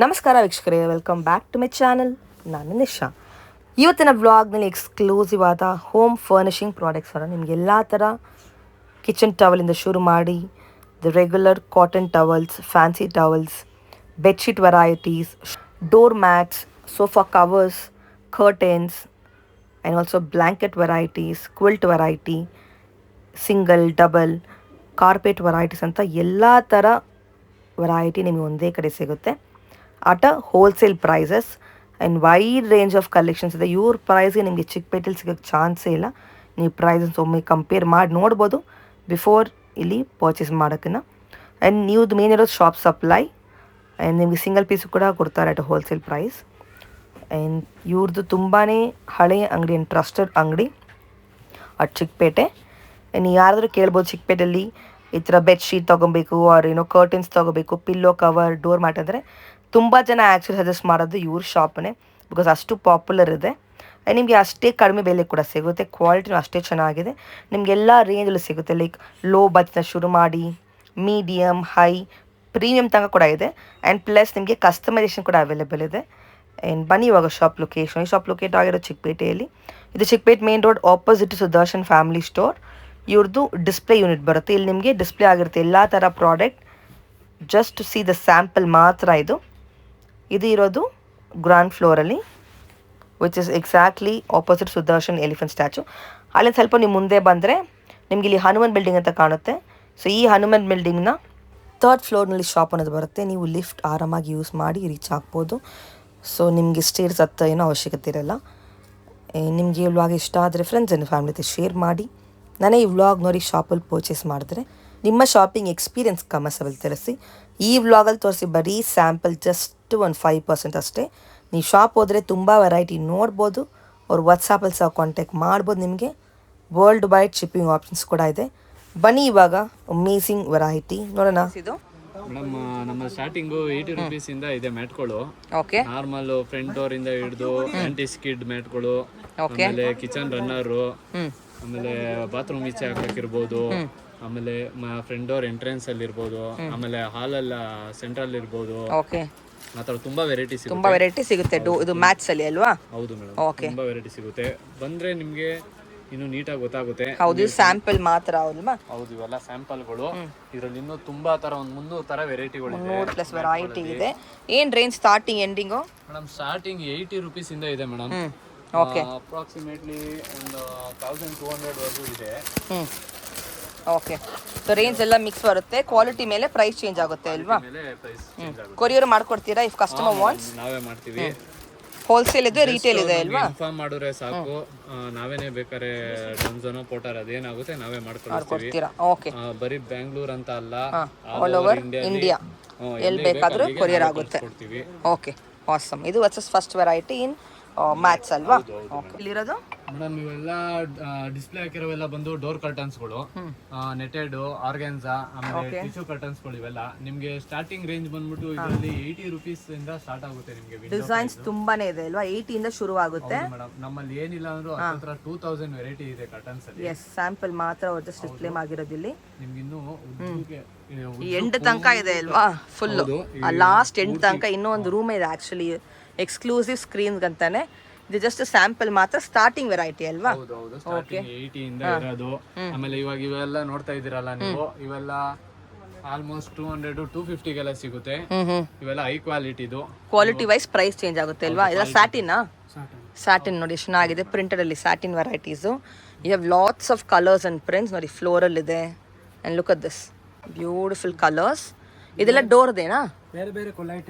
ನಮಸ್ಕಾರ ವೀಕ್ಷಕರೇ, welcome back to my channel. ನಾನು ನಿಶಾ. ಇವತ್ತಿನ ವ್ಲಾಗ್ನಲ್ಲಿ ಎಕ್ಸ್ಕ್ಲೂಸಿವ್ ಆದ ಹೋಮ್ ಫರ್ನಿಷಿಂಗ್ ಪ್ರಾಡಕ್ಟ್ಸ್ ಅನ್ನು ನಿಮ್ಗೆ ಎಲ್ಲ ಥರ ಕಿಚನ್ ಟವಲಿಂದ ಶುರು ಮಾಡಿ the regular cotton towels, fancy towels, bedsheet varieties, door mats, sofa covers, curtains and also blanket varieties, quilt variety, single, double, carpet varieties ಅಂತ ಎಲ್ಲ ಥರ ವೆರೈಟಿ ನಿಮಗೆ ಒಂದೇ ಕಡೆ ಸಿಗುತ್ತೆ at a wholesale prices and wide range of collections ಇದೆ. ಇವ್ರ ಪ್ರೈಸ್ಗೆ ನಿಮಗೆ ಚಿಕ್ಕಪೇಟೆಲಿ ಸಿಗೋಕ್ಕೆ ಚಾನ್ಸೇ ಇಲ್ಲ. ನೀವು ಪ್ರೈಸಸ್ ಒಮ್ಮೆ ಕಂಪೇರ್ ಮಾಡಿ ನೋಡ್ಬೋದು ಬಿಫೋರ್ ಇಲ್ಲಿ ಪರ್ಚೇಸ್ ಮಾಡೋಕ್ಕನ್ನ. ಆ್ಯಂಡ್ ನೀವ್ದು ಮೇನ್ ಇರೋದು ಶಾಪ್ ಸಪ್ಲೈ ಆ್ಯಂಡ್ ನಿಮಗೆ ಸಿಂಗಲ್ ಪೀಸು ಕೂಡ ಕೊಡ್ತಾರೆ ಅಟ್ ಹೋಲ್ಸೇಲ್ ಪ್ರೈಸ್. ಆ್ಯಂಡ್ ಇವ್ರದ್ದು ತುಂಬಾ ಹಳೆಯ ಅಂಗಡಿ ಆ್ಯಂಡ್ ಟ್ರಸ್ಟೆಡ್ ಅಂಗಡಿ ಅಟ್ ಚಿಕ್ಕಪೇಟೆ. ನೀವು ಯಾರಾದರೂ ಕೇಳ್ಬೋದು ಚಿಕ್ಕಪೇಟೆಯಲ್ಲಿ ಈ ಥರ ಬೆಡ್ಶೀಟ್ ತೊಗೊಬೇಕು ಆರ್ ಕರ್ಟನ್ಸ್ ತೊಗೋಬೇಕು, ಪಿಲ್ಲೋ ಕವರ್, ಡೋರ್ ಮ್ಯಾಟ್ ಅಂದರೆ ತುಂಬ ಜನ ಆ್ಯಕ್ಚುಲಿ ಸಜೆಸ್ಟ್ ಮಾಡೋದು ಇವ್ರ ಶಾಪನ್ನೇ, ಬಿಕಾಸ್ ಅಷ್ಟು ಪಾಪ್ಯುಲರ್ ಇದೆ. ಆ್ಯಂಡ್ ನಿಮಗೆ ಅಷ್ಟೇ ಕಡಿಮೆ ಬೆಲೆ ಕೂಡ ಸಿಗುತ್ತೆ, ಕ್ವಾಲಿಟಿನೂ ಅಷ್ಟೇ ಚೆನ್ನಾಗಿದೆ. ನಿಮಗೆಲ್ಲ ರೇಂಜಲ್ಲಿ ಸಿಗುತ್ತೆ, ಲೈಕ್ ಲೋ ಬಜೆಟ್ನ ಶುರು ಮಾಡಿ ಮೀಡಿಯಮ್, ಹೈ, ಪ್ರೀಮಿಯಮ್ ತನಕ ಕೂಡ ಇದೆ. ಆ್ಯಂಡ್ ಪ್ಲಸ್ ನಿಮಗೆ ಕಸ್ಟಮೈಸೇಷನ್ ಕೂಡ ಅವೈಲೇಬಲ್ ಇದೆ. ಆ್ಯಂಡ್ ಬನ್ನಿ ಇವಾಗ ಶಾಪ್ ಲೊಕೇಶನ್. ಈ ಶಾಪ್ ಲೊಕೇಟ್ ಆಗಿರೋ ಚಿಕ್ಕಪೇಟೆಯಲ್ಲಿ. ಇದು Chickpete main road opposite Sudarshan family store. ಇವ್ರದ್ದು ಡಿಸ್ಪ್ಲೇ ಯೂನಿಟ್ ಬರುತ್ತೆ. ಇಲ್ಲಿ ನಿಮಗೆ ಡಿಸ್ಪ್ಲೇ ಆಗಿರುತ್ತೆ ಎಲ್ಲ ಥರ product. Just to see the sample ಮಾತ್ರ ಇದು ಇರೋದು ಗ್ರೌಂಡ್ ಫ್ಲೋರಲ್ಲಿ, which is exactly opposite Sudarshan elephant statue. ಅಲ್ಲಿಂದ ಸ್ವಲ್ಪ ನೀವು ಮುಂದೆ ಬಂದರೆ ನಿಮಗೆ ಇಲ್ಲಿ ಹನುಮನ್ ಬಿಲ್ಡಿಂಗ್ ಅಂತ ಕಾಣುತ್ತೆ. ಸೊ ಈ ಹನುಮನ್ ಬಿಲ್ಡಿಂಗ್ನ 3rd ಫ್ಲೋರ್ನಲ್ಲಿ ಶಾಪ್ ಅನ್ನೋದು ಬರುತ್ತೆ. ನೀವು ಲಿಫ್ಟ್ ಆರಾಮಾಗಿ ಯೂಸ್ ಮಾಡಿ ರೀಚ್ ಆಗ್ಬೋದು. ಸೊ ನಿಮಗೆ ಸ್ಟೇರ್ಸ್ ಹತ್ತ ಏನೋ ಅವಶ್ಯಕತೆ ಇರೋಲ್ಲ. ನಿಮಗೆ ಈ ವ್ಲಾಗ್ ಇಷ್ಟ ಆದರೆ ಫ್ರೆಂಡ್ಸ್ ಆ್ಯಂಡ್ ಫ್ಯಾಮಿಲಿ ಜೊತೆ ಶೇರ್ ಮಾಡಿ. ನಾನೇ ಈ ವ್ಲಾಗ್ ನೋಡಿ ಶಾಪಲ್ಲಿ ಪರ್ಚೇಸ್ ಮಾಡಿದ್ರೆ ನಿಮ್ಮ ಶಾಪಿಂಗ್ ಎಕ್ಸ್ಪೀರಿಯನ್ಸ್ ಕಮೆಂಟ್ಸಲ್ಲಿ ತಿಳಿಸಿ. ಈ ವ್ಲಾಗಲ್ಲಿ ತೋರಿಸಿ ಬರೀ ಸ್ಯಾಂಪಲ್ ಜಸ್ಟ್ ಒಂದು 5% ಅಷ್ಟೇ. ನೀವು ಶಾಪ್ ಹೋದರೆ ತುಂಬ ವೆರೈಟಿ ನೋಡ್ಬೋದು. ಅವ್ರು ವಾಟ್ಸಾಪಲ್ಲಿ ಸಹ ಕಾಂಟ್ಯಾಕ್ಟ್ ಮಾಡ್ಬೋದು. ನಿಮಗೆ ವರ್ಲ್ಡ್ ವೈಡ್ ಶಿಪ್ಪಿಂಗ್ ಆಪ್ಷನ್ಸ್ ಕೂಡ ಇದೆ. ಬನ್ನಿ ಇವಾಗ ಅಮೇಸಿಂಗ್ ವೆರೈಟಿ ನೋಡೋಣ. ಇದು ಮೇಡಮ್ ನಮ್ಮ ಸ್ಟಾರ್ಟಿಂಗು 80 ರುಪೀಸ್ ಇಂದ ಇದೆ ಮ್ಯಾಟ್ಗಳು. ಓಕೆ, ನಾರ್ಮಲ್ ಫ್ರಂಟ್ ಡೋರ್ ಇಂದ ಹಿಡಿದು ಆಂಟಿ ಸ್ಕಿಡ್ ಮ್ಯಾಟ್ಗಳು, ಆಮೇಲೆ ಕಿಚನ್ ರನ್ನರು, ಆಮೇಲೆ ಬಾತ್ರೂಮ್ ಈಚೆ ಹಾಕಕ್ಕಿರ್ಬೋದು, ಆಮೇಲೆ ಫ್ರಂಟ್ ಡೋರ್ ಎಂಟ್ರೆನ್ಸ್ ಅಲ್ಲಿ ಇರ್ಬೋದು, ಆಮೇಲೆ ಹಾಲ್ ಅಲ್ಲ ಸೆಂಟ್ರಲ್ ಇರ್ಬೋದು. ಓಕೆ, ಆ ಥರ ತುಂಬಾ ವೆರೈಟಿ ತುಂಬಾ ವೆರೈಟಿ ಸಿಗುತ್ತೆ. ಇದು ಮ್ಯಾಟ್ಸ್ ಅಲ್ಲಿ ಅಲ್ವಾ? ಹೌದು ಮೇಡಮ್, ತುಂಬಾ ವೆರೈಟಿ ಸಿಗುತ್ತೆ. ಬಂದ್ರೆ ನಿಮ್ಗೆ ಇನ್ನು ನೀಟಾಗಿ ಗೊತ್ತಾಗುತ್ತೆ. ಹೌದು, ಸ್ಯಾಂಪಲ್ ಮಾತ್ರ ಅಲ್ವಾ? ಹೌದು, ಇವೆಲ್ಲ ಸ್ಯಾಂಪಲ್ಗಳು. ಇದ್ರಲ್ಲಿ ಇನ್ನೂ ತುಂಬಾ ತರ, ಒಂದು 300 ತರ ವೆರೈಟಿಗಳು ಇದೆ. 300+ ವೆರೈಟಿ ಇದೆ. ಏನ್ range starting ending? Madam starting 80 rupees ಇಂದ ಇದೆ ಮೇಡಮ್. ಓಕೆ, ಅಪ್ರಾಕ್ಸಿಮೇಟ್ಲಿ ಒಂದು 1200 ವರೆಗೂ ಇದೆ. ಓಕೆ. ಸೊ ರೇಂಜ್ ಎಲ್ಲ ಮಿಕ್ಸ್ ಬರುತ್ತೆ. ಕ್ವಾಲಿಟಿ ಮೇಲೆ ಪ್ರೈಸ್ ಚೇಂಜ್ ಆಗುತ್ತೆ ಅಲ್ವಾ? ಕೊರಿಯರ್ ಮಾಡ್ಕೊಡ್ತೀರಾ ಇಫ್ ಕಸ್ಟಮರ್ ವಾಂಟ್ಸ್? ನಾವೇ ಮಾಡ್ತೀವಿ. ಹೋಲ್ಸೇಲ್ ಇದೆ, ರಿಟೇಲ್ ಇದೆ ಅಲ್ವಾ? ಇನ್ಫಾರ್ಮ್ ಮಾಡಿದ್ರೆ ಸಾಕು, ನಾವೇನೆ ಬೇಕಾದ್ರೆ ಡಮ್ಸನೋ ಪೋಟರ್ ಅದೇನಾಗುತ್ತೆ ನಾವೇ ಮಾಡ್ಕೊಡ್ತೀವಿ. ಓಕೆ, ಬರೀ ಬ್ಯಾಂಗ್ಳೂರ್ ಅಂತ ಅಲ್ಲ, ಆಲ್ ಓವರ್ ಇಂಡಿಯಾ ಎಲ್ಲಿ ಬೇಕಾದ್ರೂ ಕೊರಿಯರ್ ಆಗುತ್ತೆ. Okay, awesome. ಇದು ಫಸ್ಟ್ ವೆರೈಟಿ ಇನ್ ಮ್ಯಾಟ್ಸ್ ಅಲ್ವಾ? ಓಕೆ, ಇಲ್ಲಿರೋದು ಮೇಡಮ್ ಇವೆಲ್ಲ ಡಿಸ್ಪ್ಲೇ ಹಾಕಿರೋವೆಲ್ಲ ಬಂದು ಡೋರ್ ಕರ್ಟನ್ಸ್ಗಳು, ನೆಟೆಡ್, ಆರ್ಗ್ಯಾನ್ಸಾ, ಆಮೇಲೆ ಟಿಶ್ಯೂ ಕರ್ಟನ್ಸ್ಗಳು. ಇವೆಲ್ಲ ನಿಮ್ಗೆ ಸ್ಟಾರ್ಟಿಂಗ್ ರೇಂಜ್ ಬಂದ್ಬಿಟ್ಟು ಇದರಲ್ಲಿ 80 ರುಪೀಸ್ ಇಂದ ಸ್ಟಾರ್ಟ್ ಆಗುತ್ತೆ. ನಿಮ್ಗೆ ಡಿಸೈನ್ಸ್ ತುಂಬಾನೇ ಇದೆ ಅಲ್ವಾ? 80 ಇಂದ ಶುರು ಆಗುತ್ತೆ ಮೇಡಮ್. ನಮ್ಮಲ್ಲಿ ಏನಿಲ್ಲ ಅಂದ್ರೂ ಹತ್ರ 2000 ವೆರೈಟಿ ಇದೆ ಕರ್ಟನ್ಸ್ ಅಲ್ಲಿ. ಎಸ್, ಸ್ಯಾಂಪಲ್ ಮಾತ್ರ ಅವ್ರು ಜಸ್ಟ್ ಡಿಸ್ಪ್ಲೇ ಆಗಿರೋದು ಇಲ್ಲಿ. ನಿಮ್ಗೆ ಇನ್ನೂ ಎಂಡ್ ತನಕ ಇದೆ ಅಲ್ವಾ? ಫುಲ್ ಲಾಸ್ಟ್ ಎಂಡ್ ತನಕ ಇನ್ನೂ ಒಂದು ರೂಮ್ ಇದೆ ಆಕ್ಚುಲಿ ಎಕ್ಸ್ಕ್ಲೂಸಿವ್ ಸ್ಕ್ರೀನ್ ಅಂತಾನೆ. ಇದು ಜಸ್ಟ್ ಸ್ಯಾಂಪಲ್ ಮಾತ್ರ, ಸ್ಟಾರ್ಟಿಂಗ್ ವೆರೈಟಿ ಅಲ್ವಾ? ಹೌದು, ಸ್ಟಾರ್ಟಿಂಗ್ 80 ಇಂದ ಇರೋದು. ಆಮೇಲೆ ಇವಾಗ ಇವೆಲ್ಲ ನೋಡ್ತಾ ಇದೀರಲ್ಲ ನೀವು, ಇವೆಲ್ಲ ಆಲ್ಮೋಸ್ಟ್ 200 250 ಗೆಲ್ಲ ಸಿಗುತ್ತೆ. ಇವೆಲ್ಲ ಹೈ ಕ್ವಾಲಿಟಿದು. ಕ್ವಾಲಿಟಿ ವೈಸ್ ಪ್ರೈಸ್ ಚೇಂಜ್ ಆಗುತ್ತೆ ಅಲ್ವಾ? ಇದೆಲ್ಲ ಸ್ಯಾಟಿನಾ? ಸ್ಯಾಟಿನ್ ನೋಡಿ ಎಷ್ಟು ಚೆನ್ನಾಗಿದೆ. ಪ್ರಿಂಟೆಡ್ ಅಲ್ಲಿ satin varieties. You have lots of colours and prints. ನೋಡಿ ಫ್ಲೋರಲ್ ಇದೆ. And look at this beautiful colours. ಇದೆಲ್ಲ ಡೋರ್ದೇನಾ? ಬೇರೆ ಬೇರೆ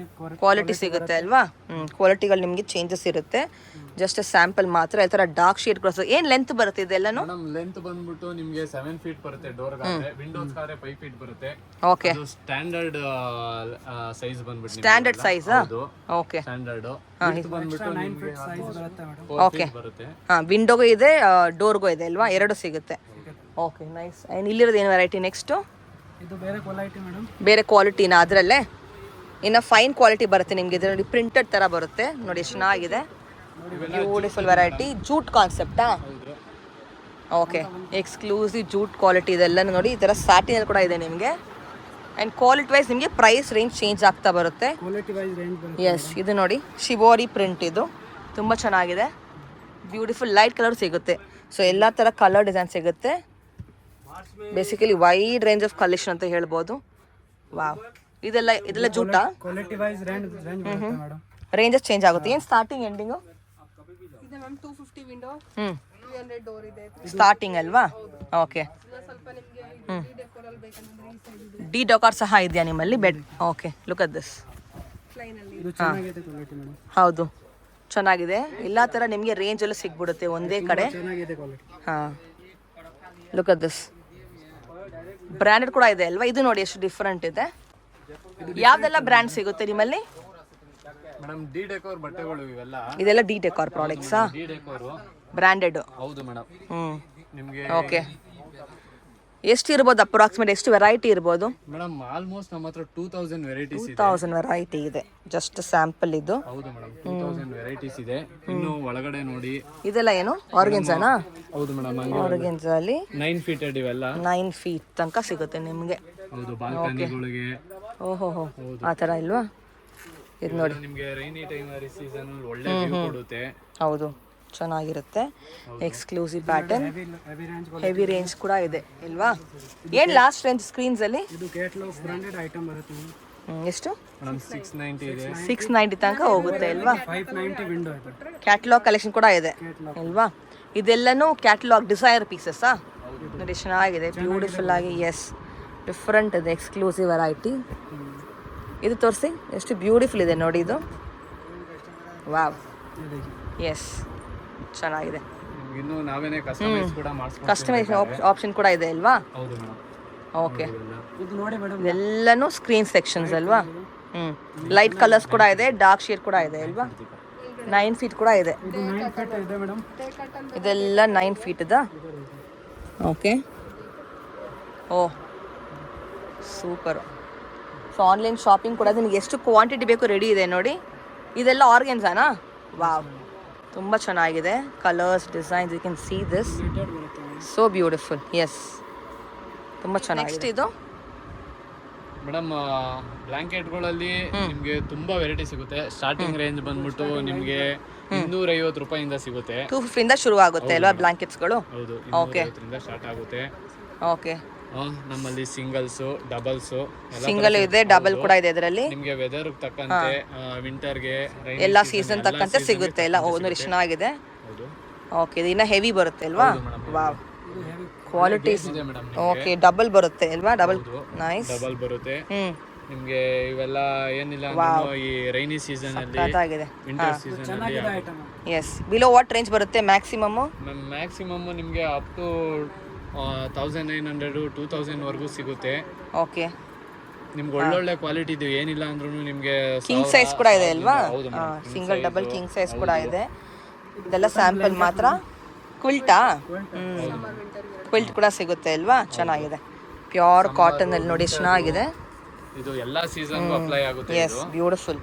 ಕ್ವಾಲಿಟಿ ಸಿಗುತ್ತೆ ಅಲ್ವಾ? ಕ್ವಾಲಿಟಿಗಳು ನಿಮಗೆ ಚೇಂಜಸ್ ಇರುತ್ತೆ. ಜಸ್ಟ್ ಸ್ಯಾಂಪಲ್ ಮಾತ್ರ. ಈ ತರ ಡಾರ್ಕ್ ಶೇಡ್ ಏನ್ ಲೆಂತ್ ಬರುತ್ತೆ ಇದೆಲ್ಲನೂ? ಮೇಡಮ್ ಲೆಂತ್ ಬಂದ್ಬಿಟ್ಟು ನಿಮಗೆ 7 ಫೀಟ್ ಬರುತ್ತೆ ಡೋರ್ ಗಾದ್ರೆ. ವಿಂಡೋಸ್ ಗಾದ್ರೆ 5 ಫೀಟ್ ಬರುತ್ತೆ. ಓಕೆ, ಸ್ಟ್ಯಾಂಡರ್ಡ್ ಸೈಜ್ ಬಂದ್ಬಿಟ್ಟು ಸ್ಟ್ಯಾಂಡರ್ಡ್ ಸೈಜ್. ಓಕೆ, ಸ್ಟ್ಯಾಂಡರ್ಡ್ ಬಂದ್ಬಿಟ್ಟು 9 ಫೀಟ್ ಸೈಜ್ ಬರುತ್ತೆ ಮೇಡಮ್. ಓಕೆ, ಬರುತ್ತೆ. ವಿಂಡೋಗೂ ಇದೆ, ಡೋರ್ಗೂ ಇದೆ ಅಲ್ವಾ? ಎರಡು ಸಿಗುತ್ತೆ. Okay, nice. ಅಂಡ್ ಇಲ್ಲಿರೋದು ಏನು ವೆರೈಟಿ ನೆಕ್ಸ್ಟ್? ಇದು ಬೇರೆ ಕ್ವಾಲಿಟಿ ಮೇಡಮ್. ಬೇರೆ ಕ್ವಾಲಿಟಿನ ಅದರಲ್ಲೇ ಇನ್ನು ಫೈನ್ ಕ್ವಾಲಿಟಿ ಬರುತ್ತೆ ನಿಮಗೆ. ಇದರಲ್ಲಿ ಪ್ರಿಂಟೆಡ್ ತರ ಬರುತ್ತೆ. ನೋಡಿ ಎಷ್ಟು ಚೆನ್ನಾಗಿದೆ. Beautiful variety. ಜೂಟ್ ಕಾನ್ಸೆಪ್ಟಾ? ಓಕೆ, ಎಕ್ಸ್ಕ್ಲೂಸಿವ್ ಜೂಟ್ ಕ್ವಾಲಿಟಿ ಇದೆಲ್ಲ ನೋಡಿ. ಈ ಥರ ಸ್ಯಾಟಿನಲ್ಲಿ ಕೂಡ ಇದೆ ನಿಮಗೆ. ಆ್ಯಂಡ್ ಕ್ವಾಲಿಟಿ ವೈಸ್ ನಿಮಗೆ ಪ್ರೈಸ್ ರೇಂಜ್ ಚೇಂಜ್ ಆಗ್ತಾ ಬರುತ್ತೆ. ಕ್ವಾಲಿಟಿ ವೈಸ್ ರೇಂಜ್ ಬರುತ್ತೆ. ಎಸ್, ಇದು ನೋಡಿ ಶಿಬೋರಿ ಪ್ರಿಂಟ್, ಇದು ತುಂಬ ಚೆನ್ನಾಗಿದೆ. ಬ್ಯೂಟಿಫುಲ್ ಲೈಟ್ ಕಲರ್ ಸಿಗುತ್ತೆ. ಸೊ ಎಲ್ಲ ಥರ ಕಲರ್ ಡಿಸೈನ್ ಸಿಗುತ್ತೆ. Basically wide range of collection ಅಂತ ಹೇಳ್ಬೋದು. ವಾವ್, ಇದೆಲ್ಲ ಜೂಟಾ? ಕ್ವಾಲಿಟಿ ವೈಸ್ ರೇಂಜ್ ಬರುತ್ತೆ ಮೇಡಮ್. ರೇಂಜಸ್ ಚೇಂಜ್ ಆಗುತ್ತೆ. ಏನು ಸ್ಟಾರ್ಟಿಂಗ್ ಎಂಡಿಂಗು? ಇದೆ ಮ್ಯಾಮ್ 250 ವಿಂಡೋ, 300 ಡೋರ್ ಇದೆ. ಸ್ಟಾರ್ಟಿಂಗ್ ಅಲ್ವಾ? ಓಕೆ. ಸ್ವಲ್ಪ ನಿಮಗೆ ಡಿ ಡೆಕೋರಲ್ ಬೇಕಂದ್ರೆ ಈ ಸೈಡ್ ಇದೆ. ಡಿ ಡೊಕಾರ್ ಸಹ ಇದೆಯಾ ನಿಮ್ಮಲ್ಲಿ? Bed. Okay, look at this. Plain ಅಲ್ಲಿ ಇದು ಚೆನ್ನಾಗಿದೆ ಕ್ವಾಲಿಟಿ ಮೇಡಮ್. ಹೌದು, ಚೆನ್ನಾಗಿದೆ. ಎಲ್ಲ ಥರ ನಿಮಗೆ ರೇಂಜಲ್ಲೂ ಸಿಗ್ಬಿಡುತ್ತೆ ಒಂದೇ ಕಡೆ. ಚೆನ್ನಾಗಿದೆ ಕ್ವಾಲಿಟಿ. ಹಾಂ, ಲುಕ್ ಅಟ್ ದಿಸ್. ಬ್ರ್ಯಾಂಡೆಡ್ ಕೂಡ ಇದೆ ಅಲ್ವಾ? ಇದು ನೋಡಿ ಎಷ್ಟು ಡಿಫ್ರೆಂಟ್ ಇದೆ. ಯಾವ್ದೆಲ್ಲ ಬ್ರ್ಯಾಂಡ್ ಸಿಗುತ್ತೆ ನಿಮ್ಮಲ್ಲಿ? ಮೇಡಮ್ ಡಿ ಡೆಕೋರ್ ಬಟ್ಟೆಗಳು ಇವೆಲ್ಲ. ಇದೆಲ್ಲ ಡಿ ಡೆಕಾರ್ ಪ್ರಾಡಕ್ಟ್ಸಾ? D decor branded. ಹೌದು ಮೇಡಮ್. ನಿಮಗೆ ಓಕೆ. ಎಷ್ಟು ಇರ್ಬೋದು ಅಪ್ರಾಕ್ಸಿಮೇಟ್? ಎಷ್ಟು ವೆರೈಟಿ ಇರ್ಬೋದು? ಮೇಡಮ್ ಆಲ್ಮೋಸ್ಟ್ ನಮ್ಮ ಹತ್ರ 2000 ವೆರೈಟೀಸ್ ಇದೆ. 2000 ವೆರೈಟಿ ಇದೆ. ಜಸ್ಟ್ ಸ್ಯಾಂಪಲ್ ಇದು. ಹೌದು ಮೇಡಮ್, 2000 ವೆರೈಟೀಸ್ ಇದೆ. ಇನ್ನು ಒಳಗಡೆ ನೋಡಿ, ಇದೆಲ್ಲ ಏನು ಆರ್ಗೆನ್ಸಾನಾ? ಹೌದು ಮೇಡಮ್. ಆರ್ಗೆನ್ಸಾ ಅಲ್ಲಿ 9 ಫೀಟೆಡ್ ಇವೆಲ್ಲ. 9 ಫೀಟ್ ತನಕ ಸಿಗುತ್ತೆ ನಿಮಗೆ. ಹೌದು, ಬಾಲ್ಕನಿಗಳಿಗೆ. ಓಹೋ, ಆ ಥರ ಇಲ್ವಾ? ಇದು ನೋಡಿ, ನಿಮಗೆ ರೈನಿ ಟೈಮ್ ಸೀಸನ್ ಒಳ್ಳೆ ವ್ಯೂ ಕೊಡುತ್ತೆ. ಹೌದು, ಚೆನ್ನಾಗಿರುತ್ತೆ. Exclusive pattern, heavy range. Heavy range ಕೂಡ ಇದೆ ಇಲ್ವಾ? ಏನು ಲಾಸ್ಟ್ ರೇಂಜ್ ಸ್ಕ್ರೀನ್ಸ್ ಅಲ್ಲಿ? ಇದು ಕ್ಯಾಟಲಾಗ್ ಬ್ರಾಂಡೆಡ್ ಐಟಮ್ ಬರುತ್ತೆ ಮೇಡಮ್. ಎಷ್ಟು? ಮೇಡಮ್ 690 ಇದೆ. 690 ತನಕ ಹೋಗುತ್ತೆ ಇಲ್ವಾ? 590 ವಿಂಡೋ ಇದೆ. ಕ್ಯಾಟಲಾಗ್ ಕಲೆಕ್ಷನ್ ಕೂಡ ಇದೆ ಇಲ್ವಾ? ಇದೆಲ್ಲನೂ ಕ್ಯಾಟಲಾಗ್ ಡಿಸೈರ್ ಪೀಸಸ್ಸಾ? ನೋಡಿ, ಚೆನ್ನಾಗಿದೆ, ಬ್ಯೂಟಿಫುಲ್ ಆಗಿ. ಎಸ್, ಡಿಫ್ರೆಂಟ್ ಇದೆ, ಎಕ್ಸ್ಕ್ಲೂಸಿವ್ ವೆರೈಟಿ. ಇದು ತೋರಿಸಿ, ಎಷ್ಟು ಬ್ಯೂಟಿಫುಲ್ ಇದೆ ನೋಡಿ ಇದು. ವಾವ್, ಎಸ್, ಚೆನ್ನಾಗಿದೆ. ಇನ್ನು ನಾವೇನೇ ಕಸ್ಟಮೈಸ್ ಕೂಡ ಮಾಡಿಸ್ಕೊಂಡು. ಕಸ್ಟಮೈಸೇಷನ್ ಆಪ್ಷನ್ ಕೂಡ ಇದೆ ಅಲ್ವಾ? ಹೌದು ಮೇಡಮ್. ಓಕೆ. ಇದು ನೋಡಿ ಮೇಡಮ್, ಎಲ್ಲನೂ ಸ್ಕ್ರೀನ್ ಸೆಕ್ಷನ್ಸ್ ಅಲ್ವಾ? ಲೈಟ್ ಕಲರ್ಸ್ ಕೂಡ ಇದೆ, ಡಾರ್ಕ್ ಶೇಡ್ ಕೂಡ ಇದೆ ಅಲ್ವಾ? 9 ಫೀಟ್ ಕೂಡ ಇದೆ. ಇದು 9 ಫೀಟ್ ಇದೆ ಮೇಡಮ್. ಇದೆಲ್ಲ 9 ಫೀಟ್ ಇದಾ? ಓಕೆ. ಓ, ಸೂಪರ್. ಸೊ ಆನ್ಲೈನ್ ಶಾಪಿಂಗ್ ಕೂಡ ನಿಮಗೆ ಎಷ್ಟು ಕ್ವಾಂಟಿಟಿ ಬೇಕು ರೆಡಿ ಇದೆ ನೋಡಿ. ಇದೆಲ್ಲ ಆರ್ಗೆನ್ಸಾನಾ? ವಾವ್, ತುಂಬ ಚೆನ್ನಾಗಿದೆ. Colours, designs, you can see this. So beautiful. Yes, ತುಂಬ ಚೆನ್ನಾಗಿದೆ. ನೆಕ್ಸ್ಟ್ ಇದು ಮೇಡಮ್ ಬ್ಲಾಂಕೆಟ್ಗಳಲ್ಲಿ ನಿಮಗೆ ತುಂಬಾ ವೆರೈಟಿ ಸಿಗುತ್ತೆ. ಸ್ಟಾರ್ಟಿಂಗ್ ರೇಂಜ್ ಬಂದ್ಬಿಟ್ಟು ನಿಮಗೆ 250 ರೂಪಾಯಿಂದ ಸಿಗುತ್ತೆ. 250 ಇಂದ ಶುರು ಆಗುತ್ತೆ ಅಲ್ವಾ ಬ್ಲಾಂಕೆಟ್ಸ್ಗಳು? ಹೌದು, ಓಕೆ. 250 ಸ್ಟಾರ್ಟ್ ಆಗುತ್ತೆ. ಓಕೆ. ನಮ್ಮಲ್ಲಿ ಸಿಂಗಲ್ಸ್, ಡಬಲ್ಸ್, ಸಿಂಗಲ್ ಇದೆ, ಡಬಲ್ ಕೂಡ ಇದೆ ಇದರಲ್ಲಿ. ನಿಮಗೆ ವೆದರ್ ತಕ್ಕಂತೆ, ವಿಂಟರ್ಗೆ, ಎಲ್ಲ ಸೀಸನ್ ತಕ್ಕಂತೆ ಸಿಗುತ್ತೆ ಎಲ್ಲ. ನೋಡಿ, ಚೆನ್ನಾಗಿದೆ. ಹೌದು. ಓಕೆ, ಇದು ಇನ್ನ ಹೆವಿ ಬರುತ್ತೆ ಅಲ್ವಾ? Wow, qualities. ಇದೆ ಮೇಡಮ್. ಓಕೆ, ಡಬಲ್ ಬರುತ್ತೆ ಅಲ್ವಾ? Double, nice. ಡಬಲ್ ಬರುತ್ತೆ ನಿಮ್ಗೆ. ಇವೆಲ್ಲ ಏನಿಲ್ಲ ಈ ರೈನಿ ಸೀಸನ್ ಅಲ್ಲಿ, ಅದಾಗಿದೆ. ವಿಂಟರ್ ಸೀಸನ್ ಅಲ್ಲಿ. Item. Yes, below what range ಬರುತ್ತೆ ಮ್ಯಾಕ್ಸಿಮಮ್? ಮ್ಯಾಕ್ಸಿಮಮ್ ನಿಮ್ಗೆ ಅಪ್ ಟು 1900 2000 ವರೆಗೂ ಸಿಗುತ್ತೆ. ಓಕೆ. ನಿಮ್ಗೆ ಒಳ್ಳೊಳ್ಳೆ ಕ್ವಾಲಿಟಿ ಇದೆ. ಏನಿಲ್ಲ ಅಂದ್ರೂ ನಿಮ್ಗೆ ಕಿಂಗ್ ಸೈಜ್ ಕೂಡ ಇದೆ ಅಲ್ವಾ? ಹೌದು madam, single, double, king size ಕೂಡ ಇದೆ. ಇದೆಲ್ಲ ಸ್ಯಾಂಪಲ್ ಮಾತ್ರ. ಕ್ವಿಲ್ಟಾ? ಕ್ವಿಲ್ಟ್ ಕೂಡ ಸಿಗುತ್ತೆ ಅಲ್ವಾ? ಚೆನ್ನಾಗಿದೆ. ಪ್ಯೂರ್ ಕಾಟನ್ ಅಲ್ಲಿ ನೋಡಿ, ಚೆನ್ನಾಗಿದೆ. ಇದು ಎಲ್ಲಾ ಸೀಸನ್ ಅಪ್ಲೈ ಆಗುತ್ತೆ. Yes, beautiful.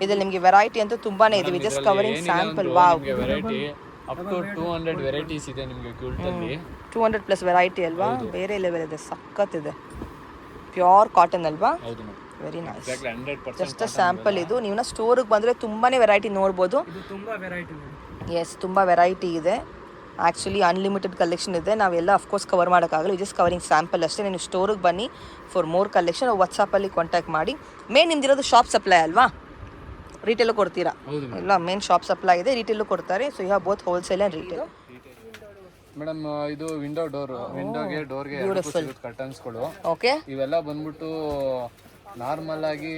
ಇದ್ರಲ್ಲಿ ನಿಮಗೆ ವೆರೈಟಿ ಅಂತೂ ತುಂಬಾನೇ ಇದೆ. We just covering sample. Wow, variety up to 200 varieties ಇದೆ ನಿಮಗೆ ಕ್ವಿಲ್ಟ್ ಅಲ್ಲಿ. 200 ಪ್ಲಸ್ ವೆರೈಟಿ ಅಲ್ವಾ? ಬೇರೆ ಲೆವೆಲ್ ಇದೆ, ಸಖತ್ ಇದೆ. ಪ್ಯೂರ್ ಕಾಟನ್ ಅಲ್ವಾ? ಹೌದು madam, very nice. Exactly 100%. Just sample ಇದು. ನೀವು ಸ್ಟೋರಿಗೆ ಬಂದರೆ ತುಂಬಾನೇ ವೆರೈಟಿ ನೋಡ್ಬೋದು. ಇದು ತುಂಬಾ ವೆರೈಟಿ ಮೇಡಮ್. ಎಸ್, ತುಂಬ ವೆರೈಟಿ ಇದೆ. ಆ್ಯಕ್ಚುಲಿ ಅನ್ಲಿಮಿಟೆಡ್ ಕಲೆಕ್ಷನ್ ಇದೆ. ನಾವೆಲ್ಲ ಅಫ್ಕೋರ್ಸ್ ಕವರ್ ಮಾಡೋಕ್ಕಾಗಲ್ಲ. ಜಸ್ಟ್ ಕವರಿಂಗ್ ಸ್ಯಾಂಪಲ್ ಅಷ್ಟೇ. ನೀವು ಸ್ಟೋರಿಗೆ ಬನ್ನಿ ಫಾರ್ ಮೋರ್ ಕಲೆಕ್ಷನ್. ವಾಟ್ಸಪ್ಪಲ್ಲಿ ಕಾಂಟ್ಯಾಕ್ಟ್ ಮಾಡಿ. ಮೇನ್ ನಿಮ್ದಿರೋದು ಶಾಪ್ ಸಪ್ಲೈ ಅಲ್ವಾ? ರಿಟೇಲು ಕೊಡ್ತೀರಾ? ಹೌದು ಇಲ್ಲ, ಮೇನ್ ಶಾಪ್ ಸಪ್ಲೈ ಇದೆ, ರಿಟೇಲು ಕೊಡ್ತಾರೆ. So you have both wholesale and retail. Madam ಇದು ವಿಂಡೋ ಡೋರ್, ವಿಂಡೋಗೆ ಡೋರ್ಗೆ ಕರ್ಟನ್ಸ್ಗಳು. ಓಕೆ. ಇವೆಲ್ಲ ಬಂದ್ಬಿಟ್ಟು ನಾರ್ಮಲ್ ಆಗಿ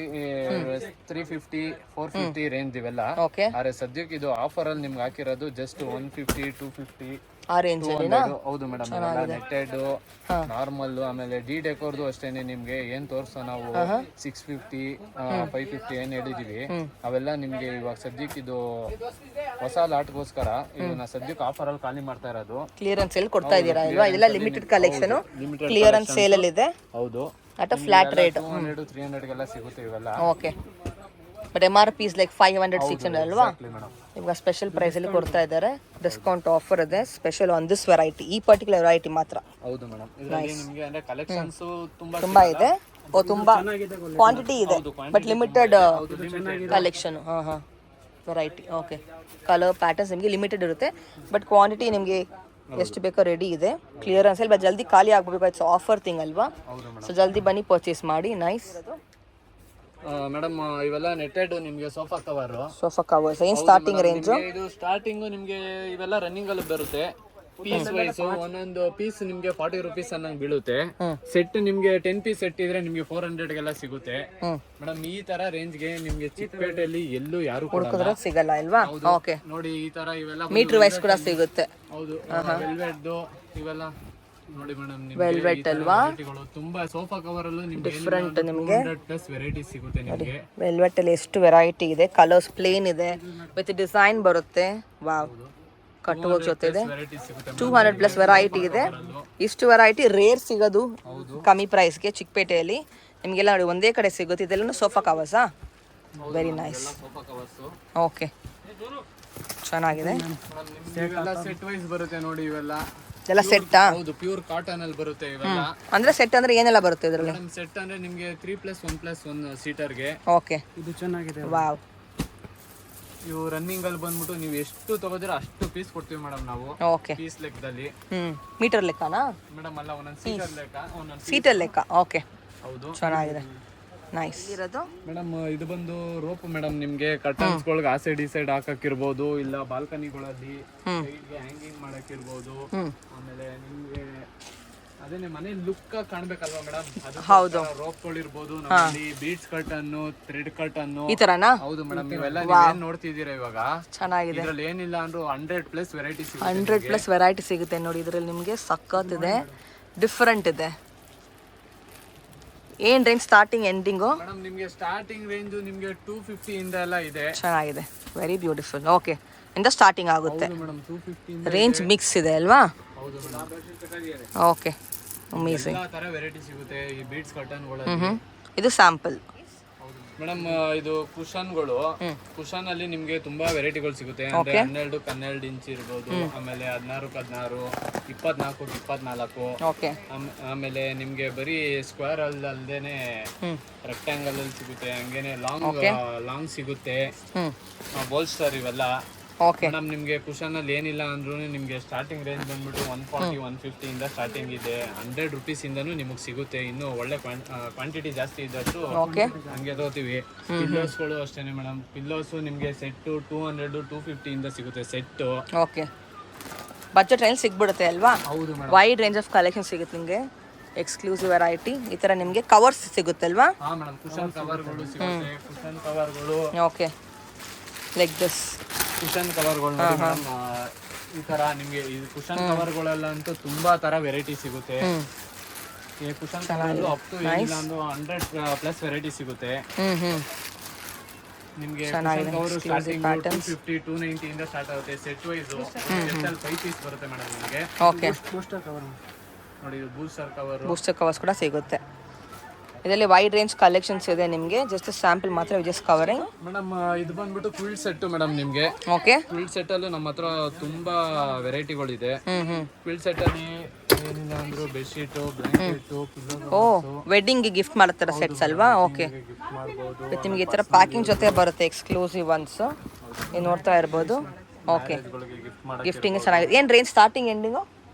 350 450 ರೇಂಜ್ ಇವೆಲ್ಲ. ಓಕೆ. ಆದ್ರೆ ಸದ್ಯಕ್ಕೆ ಇದು ಆಫರ್ ಅಲ್ಲಿ ನಿಮ್ಗೆ ಹಾಕಿರೋದು ಜಸ್ಟ್ 150 250 ಆ ರೇಂಜ್ ಅಲ್ಲಿ. ಹೌದು ಮೇಡಮ್, ನೆಟ್ಟೆಡ್, ನಾರ್ಮಲ್, ಆಮೇಲೆ ಡಿ ಡೆಕೋರ್ದು ಅಷ್ಟೇನೆ. ನಿಮ್ಗೆ ಏನ್ ತೋರ್ಸೋ ನಾವು 650 550 ಏನ್ ಹೇಳಿದೀವಿ ಅವೆಲ್ಲ ನಿಮ್ಗೆ ಇವಾಗ ಸದ್ಯಕ್ಕೆ ಇದು ಹೊಸ ಲಾಟ್ಗೋಸ್ಕರ ಇದನ್ನ ಸದ್ಯಕ್ಕೆ ಆಫರ್ ಅಲ್ಲಿ ಖಾಲಿ ಮಾಡ್ತಾ ಇರೋದು. ಕ್ಲಿಯರೆನ್ಸ್ ಸೇಲ್ ಕೊಡ್ತಾ ಇದ್ದೀರಾ ಅಲ್ವಾ? ಇದೆಲ್ಲ ಲಿಮಿಟೆಡ್ ಕಲೆಕ್ಷನ್, ಕ್ಲಿಯರೆನ್ಸ್ ಸೇಲ್ ಅಲ್ಲಿ ಇದೆ. ಹೌದು, ಅಟ್ ಫ್ಲಾಟ್ ರೇಟ್ 200 300 ಗೆಲ್ಲ ಸಿಗುತ್ತೆ ಇವೆಲ್ಲ. Okay. But MRP is like 500 600 ಅಲ್ವಾ? ಮೇಡಮ್ ಇವಾಗ ಸ್ಪೆಷಲ್ ಪ್ರೈಸ್ ಅಲ್ಲಿ ಕೊಡ್ತಾ ಇದ್ದಾರೆ. ಡಿಸ್ಕೌಂಟ್ ಆಫರ್ ಇದೆ ಸ್ಪೆಷಲ್ ಆನ್ ದಿಸ್ ವೆರೈಟಿ. ಈ ಪರ್ಟಿಕ್ಯುಲರ್ ವೆರೈಟಿ ಮಾತ್ರ. ಹೌದು ಮೇಡಮ್, ಇದರಲ್ಲಿ ನಿಮಗೆ ಅಂದ್ರೆ ಕಲೆಕ್ಷನ್ಸ್ ತುಂಬಾ ಇದೆ. ಓ ತುಂಬ ಕ್ವಾಂಟಿಟಿ ಇದೆ ಬಟ್ ಲಿಮಿಟೆಡ್ ಕಲೆಕ್ಷನ್ ಹಾಂ ವೆರೈಟಿ ಓಕೆ ಕಲರ್ ಪ್ಯಾಟರ್ನ್ಸ್ ನಿಮಗೆ ಲಿಮಿಟೆಡ್ ಇರುತ್ತೆ ಬಟ್ ಕ್ವಾಂಟಿಟಿ ನಿಮಗೆ ಎಷ್ಟು ಬೇಕೋ ರೆಡಿ ಇದೆ ಕ್ಲಿಯರೆನ್ಸ್ ಬಟ್ ಜಲ್ದಿ ಖಾಲಿ ಆಗಬೇಕು ಇಟ್ಸ್ ಆಫರ್ ಥಿಂಗ್ ಅಲ್ವಾ ಸೊ ಜಲ್ದಿ ಬನ್ನಿ ಪರ್ಚೇಸ್ ಮಾಡಿ ನೈಸ್ ಮೇಡಮ್ ಇವೆಲ್ಲ ನೆಟ್ಟೆಡ್ ನಿಮಗೆ ಸೋಫಾ ಕವರ್ಸ್ ಏನು ಸ್ಟಾರ್ಟಿಂಗ್ ರೇಂಜು ಇದು ಸ್ಟಾರ್ಟಿಂಗ್ ನಿಮಗೆ ಇವೆಲ್ಲ ರನ್ನಿಂಗ್ ಅಲ್ಲಿ ಬರುತ್ತೆ ಪೀಸ್ ವೈಸ್ ಒಂದೊಂದು ಪೀಸ್ ನಿಮ್ಗೆ 40 ರುಪೀಸ್ ಅನ್ನಂಗ್ ಬೀಳುತ್ತೆ ಸೆಟ್ ನಿಮ್ಗೆ 10 ಪೀಸ್ ಸೆಟ್ ಇದ್ರೆ ನಿಮ್ಗೆ 400 ಗೆಲ್ಲ ಸಿಗುತ್ತೆ ಮೇಡಮ್ ಈ ತರ ರೇಂಜ್ ಗೆ ನಿಮ್ಗೆ ಚಿಕ್ಕಪೇಟೆಯಲ್ಲಿ ಎಲ್ಲೂ ಯಾರು ಹುಡುಕಿದ್ರೆ ಸಿಗಲ್ಲ ಅಲ್ವಾ ಓಕೆ ನೋಡಿ ಈ ತರ ಇವೆಲ್ಲ ಮೀಟರ್ ವೈಸ್ ಕೂಡ ಸಿಗುತ್ತೆ ಹೌದು ವೆಲ್ವೆಟ್ ಇವೆಲ್ಲ ನೋಡಿ ಮೇಡಮ್ ವೆಲ್ವೆಟ್ ಅಲ್ವಾ ತುಂಬಾ ಸೋಫಾ ಕವರ್ ಅಲ್ಲೂ ನಿಮ್ಗೆ ಡಿಫ್ರೆಂಟ್ ನಿಮಗೆ 100+ ವೆರೈಟಿ ಸಿಗುತ್ತೆ ನಿಮಗೆ ವೆಲ್ವೆಟ್ ಅಲ್ಲಿ ಎಷ್ಟು ವೆರೈಟಿ ಇದೆ ಕಲರ್ಸ್ ಪ್ಲೇನ್ ಇದೆ ವಿತ್ ಡಿಸೈನ್ ಬರುತ್ತೆ ವಾವ್ ಕಟ್ಟುವ ಜೊತೆ ಇದೆ 200+ ವೆರೈಟಿ ಇದೆ ಇಷ್ಟು ವೆರೈಟಿ ರೇರ್ ಸಿಗೋದು ಕಮ್ಮಿ ಪ್ರೈಸ್ಗೆ ಚಿಕ್ಕಪೇಟೆಯಲ್ಲಿ ನಿಮಗೆಲ್ಲ ನೋಡಿ ಒಂದೇ ಕಡೆ ಸಿಗುತ್ತೆ ಇದೆಲ್ಲ ಸೋಫಾ ಕವರ್ಸಾ ವೆರಿ ನೈಸ್ ಓಕೆ ಚೆನ್ನಾಗಿದೆ ಸೆಟ್ ವೈಸ್ ಬರುತ್ತೆ ನೋಡಿ ಇವೆಲ್ಲ ಎಲ್ಲ ಸೆಟ್ಟಾ ಹೌದು ಪ್ಯೂರ್ ಕಾಟನ್ ಅಲ್ಲಿ ಬರುತ್ತೆ ಇವೆಲ್ಲ ಅಂದ್ರೆ ಸೆಟ್ ಅಂದ್ರೆ ಏನೆಲ್ಲ ಬರುತ್ತೆ ಇದರಲ್ಲಿ ಸೆಟ್ ಅಂದ್ರೆ ನಿಮಗೆ 3+1+1 ಸೀಟರ್ ಗೆ ಓಕೆ ಇದು ಚೆನ್ನಾಗಿದೆ ವಾವ್ ಇವು ರನ್ನಿಂಗ್ ಅಲ್ಲಿ ಬಂದ್ಬಿಟ್ಟು ನೀವು ಎಷ್ಟು ತಗೋದಿರ ಅಷ್ಟು ಪೀಸ್ ಕೊಡ್ತೀವಿ ಮೇಡಮ್ ನಾವು ಓಕೆ ಪೀಸ್ ಲೆಕ್ಕದಲ್ಲಿ ಮೀಟರ್ ಲೆಕ್ಕನಾ ಮೇಡಮ್ ಅಲ್ಲ ಒಂದೊಂದು ಸೀಟರ್ ಲೆಕ್ಕ ಒಂದೊಂದು ಸೀಟರ್ ಲೆಕ್ಕ ಓಕೆ ಹೌದು ಚೆನ್ನಾಗಿದೆ ನೈಸ್ ಇರೋದು ಮೇಡಮ್ ಇದು ಬಂದು ರೋಪ್ ಮೇಡಮ್ ನಿಮ್ಗೆ ಕರ್ಟನ್ಸ್ ಗಳಿಗೆ ಆ ಸೈಡ್ ಈ ಸೈಡ್ ಹಾಕಕ್ಕಿರ್ಬೋದು ಇಲ್ಲ ಬಾಲ್ಕನಿಗಳಲ್ಲಿ ಹ್ಯಾಂಗಿಂಗ್ ಮಾಡಕ್ಕಿರ್ಬೋದು ಆಮೇಲೆ ನಿಮ್ಗೆ ಅದೇನೆ ಮನೆ ಲುಕ್ ಕಾಣ್ಬೇಕಲ್ವಾ ಮೇಡಮ್ ಹೌದು ರೋಪ್ಗಳಿರ್ಬೋದು ನಮ್ಮಲ್ಲಿ ಬೀಡ್ಸ್ ಕರ್ಟನ್ ಥ್ರೆಡ್ ಕರ್ಟನ್ ಈ ತರನಾ ಹೌದು ಮೇಡಮ್ ಇವೆಲ್ಲ ನೀವೇನ್ ನೋಡ್ತಿದ್ದೀರಾ ಇವಾಗ ಚೆನ್ನಾಗಿದೆ ಇದ್ರಲ್ಲಿ ಏನಿಲ್ಲ ಅಂದ್ರೂ 100+ ವೆರೈಟಿ 100+ ವೆರೈಟಿ ಸಿಗುತ್ತೆ ನೋಡಿ ಇದರಲ್ಲಿ ನಿಮಗೆ ಸಖತ್ ಇದೆ ಡಿಫರೆಂಟ್ ಇದೆ ಏನ್ ರೇಂಜ್ ಸ್ಟಾರ್ಟಿಂಗ್ ಎಂಡಿಂಗು ಮೇಡಮ್ ನಿಮ್ಗೆ ಸ್ಟಾರ್ಟಿಂಗ್ ರೇಂಜ್ ನಿಮ್ಗೆ 250 ಇಂದ ಎಲ್ಲ ಇದೆ ಚೆನ್ನಾಗಿದೆ ವೆರಿ ಬ್ಯೂಟಿಫುಲ್ ಓಕೆ ಇಂದ ಸ್ಟಾರ್ಟಿಂಗ್ ಆಗುತ್ತೆ ಮೇಡಮ್ 250 ರೇಂಜ್ ಮಿಕ್ಸ್ ಇದೆ ಅಲ್ವಾ ಹೌದು ಮೇಡಮ್ ಓಕೆ ಅಮೇಜಿಂಗ್ ಎಲ್ಲಾ ತರ ವೆರೈಟಿ ಸಿಗುತ್ತೆ ಈ ಬೀಡ್ಸ್ ಕರ್ಟನ್ಗಳಲ್ಲಿ ಇದು ಸ್ಯಾಂಪಲ್ ಮೇಡಮ್ ಇದು ಕುಶನ್ಗಳು ಕುಶನ್ ಅಲ್ಲಿ ನಿಮ್ಗೆ ತುಂಬಾ ವೆರೈಟಿಗಳು ಸಿಗುತ್ತೆ ಅಂದ್ರೆ 12 ಇಂಚ್ ಇರ್ಬೋದು ಆಮೇಲೆ 16 24 ಓಕೆ ಆಮೇಲೆ ನಿಮ್ಗೆ ಬರೀ ಸ್ಕ್ವೇರ್ ಅಲ್ದೇನೆ ರೆಕ್ಟಾಂಗಲ್ ಅಲ್ಲಿ ಸಿಗುತ್ತೆ ಹಂಗೇನೆ ಲಾಂಗ್ ಸಿಗುತ್ತೆ ಬೋಲ್ಸ್ಟರ್ ಇವೆಲ್ಲ ಓಕೆ ಮೇಡಮ್ ನಿಮ್ಗೆ ಕುಶನ್ ಅಲ್ಲಿ ಏನಿಲ್ಲ ಅಂದ್ರೂ ನಿಮ್ಗೆ ಸ್ಟಾರ್ಟಿಂಗ್ ರೇಂಜ್ ಬಂದ್ಬಿಟ್ಟು 140 150 ಇಂದ ಸ್ಟಾರ್ಟಿಂಗ್ ಇದೆ 100 ರುಪೀಸ್ ಇಂದನೂ ನಿಮಗೆ ಸಿಗುತ್ತೆ ಇನ್ನು ಒಳ್ಳೆ ಕ್ವಾಂಟಿಟಿ ಜಾಸ್ತಿ ಇದ್ದಷ್ಟು ಹಂಗೆ ತಗೋತೀವಿ ಪಿಲ್ಲೋಸ್ಗಳು ಅಷ್ಟೇನೆ ಮೇಡಮ್ ಪಿಲ್ಲೋಸ್ ನಿಮ್ಗೆ ಸೆಟ್ 200 250 ಇಂದ ಸಿಗುತ್ತೆ ಸೆಟ್ ಓಕೆ ಬಜೆಟ್ ರೇಂಜ್ ಸಿಗ್ಬಿಡುತ್ತೆ ಅಲ್ವಾ ಹೌದು madam wide range of collection ಸಿಗುತ್ತೆ ನಿಮಗೆ ಎಕ್ಸ್ಕ್ಲೂಸಿವ್ ವೆರೈಟಿ ಈ ತರ ನಿಮಗೆ ಕವರ್ಸ್ ಸಿಗುತ್ತೆ ಅಲ್ವಾ ಹಾ ಮೇಡಮ್ ಕುಶನ್ ಕವರ್ಗಳು ಸಿಗುತ್ತೆ ಕುಶನ್ ಕವರ್ಗಳು ಓಕೆ ಲೈಕ್ ದಿಸ್ ಕುಶನ್ ಕವರ್ಗಳು ನೋಡಿ ಮೇಡಮ್ ಈ ತರ ನಿಮ್ಗೆ ಈ ಕುಶನ್ ಕವರ್ಗಳಲ್ಲಂತೂ ತುಂಬಾ ತರ ವೆರೈಟಿ ಸಿಗುತ್ತೆ ಈ ಕುಶನ್ ಕವರ್ ಅಪ್ ಟು ಏನಿಲ್ಲ ಅಂದ್ರೂ 100+ ವೆರೈಟಿ ಸಿಗುತ್ತೆ ನಿಮ್ಗೆ ಕುಶನ್ ಕವರ್ ಸ್ಟಾರ್ಟಿಂಗ್ 250 290 ಇಂದ ಸ್ಟಾರ್ಟ್ ಆಗುತ್ತೆ ಸೆಟ್ ವೈಸ್ ಎಷ್ಟಲ್ಲಿ 5 ಪೀಸ್ ಬರುತ್ತೆ ಮೇಡಮ್ ನಿಮಗೆ ಓಕೆ ಬೂಸ್ಟರ್ ಕವರ್ ನೋಡಿ ಬೂಸ್ಟರ್ ಕವರ್ಸ್ ಕೂಡ ಸಿಗುತ್ತೆ ಇದರಲ್ಲಿ ವೈಡ್ ರೇಂಜ್ ಕಲೆಕ್ಷನ್ಸ್ ಇದೆ ನಿಮಗೆ ಜಸ್ಟ್ ಸ್ಯಾಂಪಲ್ ಮಾತ್ರ ಜಸ್ಟ್ ಕವರಿಂಗ್ ಮೇಡಮ್ ಇದು ಬಂದ್ಬಿಟ್ಟು ಫುಲ್ ಸೆಟ್ ಮೇಡಮ್ ನಿಮ್ಗೆ ಓಕೆ ಫುಲ್ ಸೆಟ್ ಅಲ್ಲೂ ನಮ್ಮ ಹತ್ರ ತುಂಬಾ ವೆರೈಟಿಗಳಿದೆ ಫುಲ್ ಸೆಟ್ ಅಲ್ಲಿ ಏನಿಲ್ಲ ಅಂದ್ರೂ ಬೆಡ್ಶೀಟ್ ಬ್ಲಾಂಕೆಟ್ ಓ ವೆಡ್ಡಿಂಗ್ ಗಿಫ್ಟ್ ಮಾಡ್ತಾರೆ ಸೆಟ್ಸ್ ಅಲ್ವಾ ಓಕೆ ಗಿಫ್ಟ್ ಮಾಡ್ಬೋದು ವಿತ್ ನಿಮಗೆ ಈ ಥರ ಪ್ಯಾಕಿಂಗ್ ಜೊತೆ ಬರುತ್ತೆ ಎಕ್ಸ್ಕ್ಲೂಸಿವ್ ಒನ್ಸ್ ನೀವು ನೋಡ್ತಾ ಇರ್ಬೋದು ಓಕೆ ಗಿಫ್ಟ್ ಮಾಡಿ ಗಿಫ್ಟಿಂಗ್ ಚೆನ್ನಾಗಿದೆ ಏನು range starting ending